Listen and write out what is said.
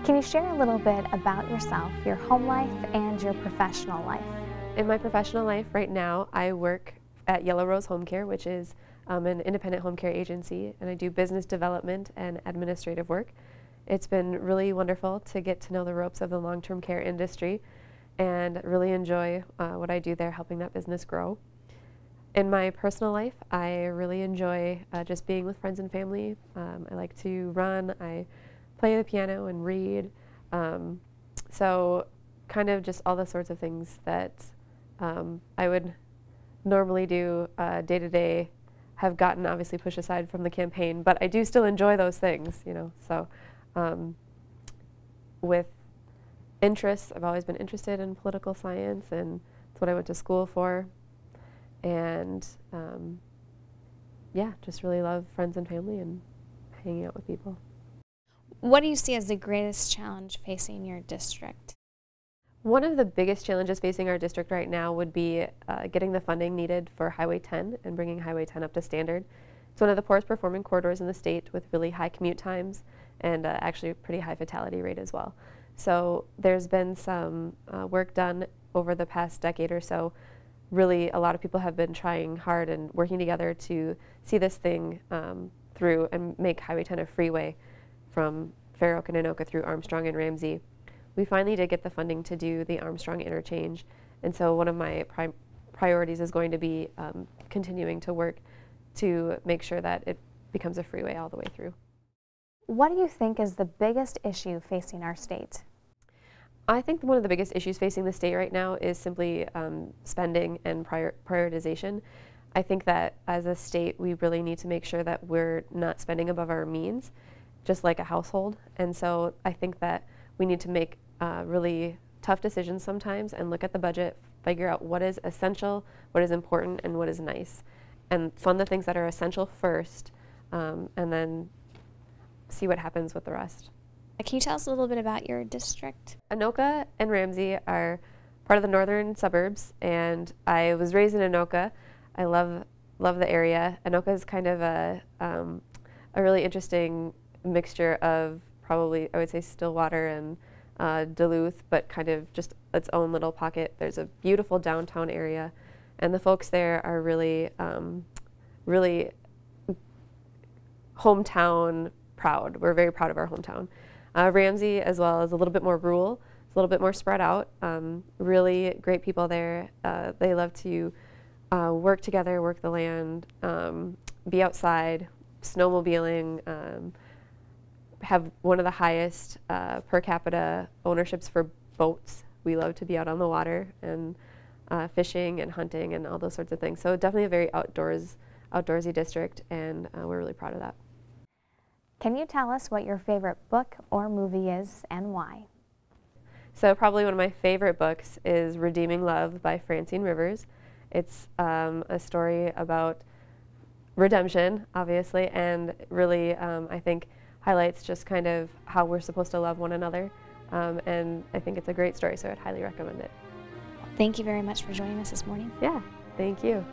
Can you share a little bit about yourself, your home life, and your professional life? In my professional life right now, I work at Yellow Rose Home Care, which is an independent home care agency, and I do business development and administrative work. It's been really wonderful to get to know the ropes of the long-term care industry and really enjoy what I do there, helping that business grow. In my personal life, I really enjoy just being with friends and family. I like to run, I play the piano and read. So kind of just all the sorts of things that I would normally do day to day have gotten obviously pushed aside from the campaign, but I do still enjoy those things, you know. So with interests, I've always been interested in political science, and that's what I went to school for. And yeah, just really love friends and family and hanging out with people. What do you see as the greatest challenge facing your district? One of the biggest challenges facing our district right now would be getting the funding needed for Highway 10 and bringing Highway 10 up to standard. It's one of the poorest performing corridors in the state with really high commute times and actually a pretty high fatality rate as well. So there's been some work done over the past decade or so. Really, a lot of people have been trying hard and working together to see this thing through and make Highway 10 a freeway from Fair Oak and Anoka through Armstrong and Ramsey. We finally did get the funding to do the Armstrong interchange, and so one of my priorities is going to be continuing to work to make sure that it becomes a freeway all the way through. What do you think is the biggest issue facing our state? I think one of the biggest issues facing the state right now is simply spending and prioritization. I think that as a state, we really need to make sure that we're not spending above our means, just like a household. And so I think that we need to make really tough decisions sometimes and look at the budget, figure out what is essential, what is important, and what is nice. And fund the things that are essential first, and then see what happens with the rest. Can you tell us a little bit about your district? Anoka and Ramsey are part of the northern suburbs, and I was raised in Anoka. I love the area. Anoka is kind of a really interesting mixture of probably, I would say, Stillwater and Duluth, but kind of just its own little pocket. There's a beautiful downtown area, and the folks there are really, really hometown proud. We're very proud of our hometown. Ramsey as well is a little bit more rural, it's a little bit more spread out. Really great people there. They love to work together, work the land, be outside, snowmobiling, have one of the highest per capita ownerships for boats. We love to be out on the water and fishing and hunting and all those sorts of things. So definitely a very outdoorsy district, and we're really proud of that. Can you tell us what your favorite book or movie is and why? So probably one of my favorite books is Redeeming Love by Francine Rivers. It's a story about redemption, obviously, and really I think highlights just kind of how we're supposed to love one another. And I think it's a great story, so I'd highly recommend it. Thank you very much for joining us this morning. Yeah, thank you.